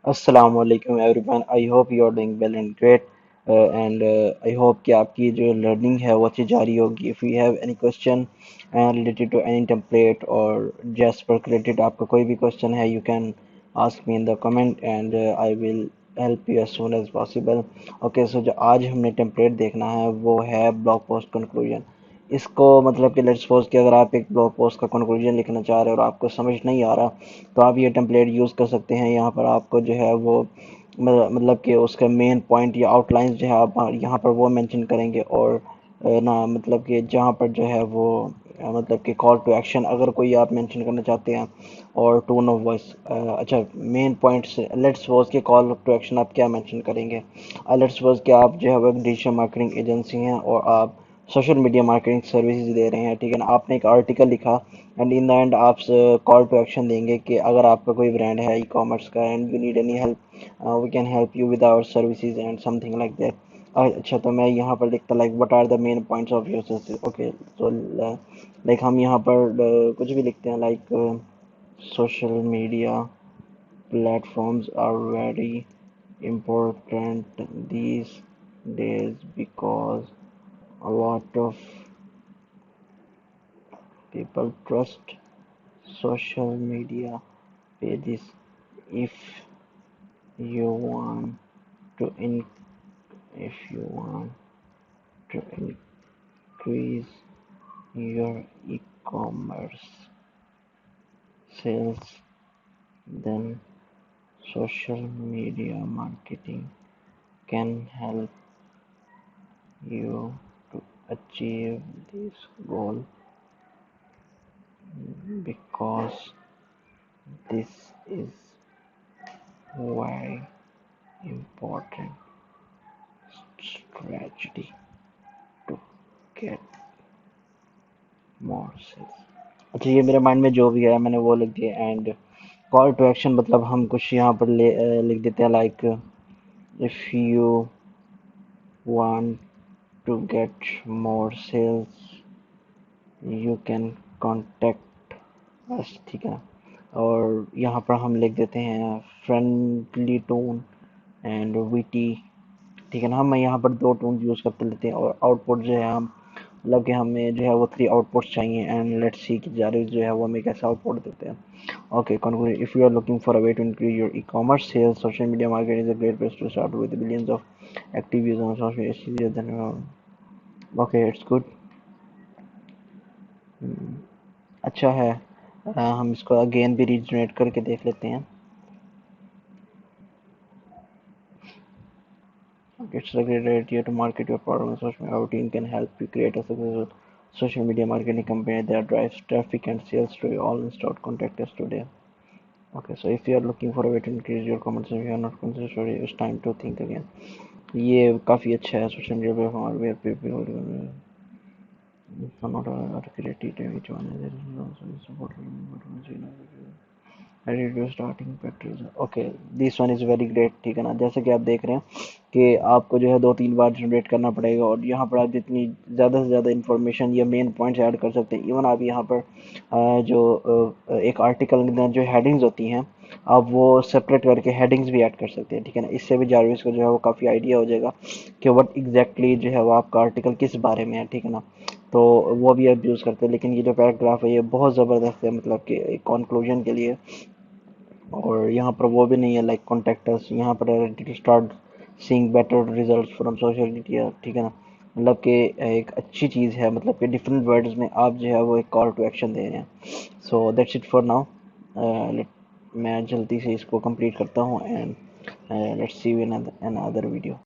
अस्सलाम वालेकुम everyone. I hope you are doing well and great and I hope कि आपकी जो लर्निंग है वो अच्छी जारी होगी। If you have any question related to any template और जैस्पर रिलेटेड, आपका कोई भी क्वेश्चन है, you can ask me in the comment and I will help you as soon as possible. Okay, so जो आज हमने टेम्पलेट देखना है वो है ब्लॉग पोस्ट कंक्लूजन। इसको मतलब कि लेट्स सपोज कि अगर आप एक ब्लॉग पोस्ट का कंक्लूजन लिखना चाह रहे हो और आपको समझ नहीं आ रहा, तो आप ये टेम्पलेट यूज़ कर सकते हैं। यहाँ पर आपको जो है वो मतलब कि उसका मेन पॉइंट या आउटलाइंस जो है आप यहाँ पर वो मेंशन करेंगे। और ना मतलब कि जहाँ पर जो है वो मतलब कि कॉल टू एक्शन अगर कोई आप मेंशन करना चाहते हैं, और टोन ऑफ वॉइस। अच्छा, मेन पॉइंट्स लेट्स सपोज कि कॉल टू एक्शन आप क्या मेंशन करेंगे। लेट्स सपोज कि आप जो है वो एक डिजिटल मार्केटिंग एजेंसी हैं और आप सोशल मीडिया मार्केटिंग सर्विसेज दे रहे हैं, ठीक है ना। आपने एक आर्टिकल लिखा एंड इन द एंड आप कॉल टू एक्शन देंगे कि अगर आपका कोई ब्रांड है ई कॉमर्स का and you need any help, we can help you with our services and something like that. अच्छा, तो मैं यहाँ पर लिखता like what are the main points of your service. Okay, तो लाइक हम यहाँ पर कुछ भी लिखते हैं like social media platforms are very important these days because a lot of people trust social media pages. If you want to in if you want to increase your e-commerce sales, then social media marketing can help you to achieve this goal because this is very important strategy to get more sales। अच्छा, ये मेरे mind में जो भी है मैंने वो लिख दिया। एंड कॉल टू एक्शन मतलब हम कुछ यहाँ पर लिख देते हैं like if you want to get more sales you can contact us, ठीक है। और यहाँ पर हम लिख देते हैं फ्रेंडली टोन एंड विटी, ठीक है ना। हम यहाँ पर दो टोन यूज़ करते लेते हैं और आउटपुट जो है हम मतलब कि हमें जो है वो थ्री आउटपुट्स चाहिए एंड लेट्स सी कि जारी जो है वो हमें कैसा आउटपुट देते हैं। Okay, conclusion, if you are looking for a way to increase your ecommerce sales, social media marketing is a great place to start with billions of active users on social media. Okay, it's good. अच्छा है। हम इसको again भी regenerate करके देख लेते हैं। It's a great idea to market your product on social media. Our team can help you create a successful social media marketing campaign that drives traffic and sales to your all installed. Contact us today. Okay, so if you are looking for a way to increase your commerce and you are not considered sure, it's time to think again. ये काफ़ी अच्छा है social media platform where people not articulate which one is it also support starting package. Okay, this one is very great, ठीक है ना। जैसे कि आप देख रहे हैं कि आपको जो है दो तीन बार जनरेट करना पड़ेगा और यहाँ पर आप जितनी ज़्यादा से ज़्यादा इंफॉर्मेशन या मेन पॉइंट्स ऐड कर सकते हैं। इवन आप यहाँ पर एक आर्टिकल में जो हेडिंग्स होती हैं आप वो सेपरेट करके हेडिंग्स भी ऐड कर सकते हैं, ठीक है ना। इससे भी जारविस को जो है वो काफ़ी आइडिया हो जाएगा कि व्हाट एग्जैक्टली जो है वो आपका आर्टिकल किस बारे में है, ठीक है ना। तो वो भी आप यूज़ करते हैं। लेकिन ये जो पैराग्राफ है ये बहुत ज़बरदस्त है, मतलब कि एक कंक्लूजन के लिए। और यहाँ पर वो भी नहीं है लाइक कॉन्टेक्ट अस, यहाँ पर to start seeing better results from social media, ठीक है ना। मतलब कि एक अच्छी चीज़ है, मतलब कि डिफरेंट वर्ड्स में आप जो है वो एक कॉल टू एक्शन दे रहे हैं। So that's it for now. Let मैं जल्दी से इसको कंप्लीट करता हूँ and let's see you in another video.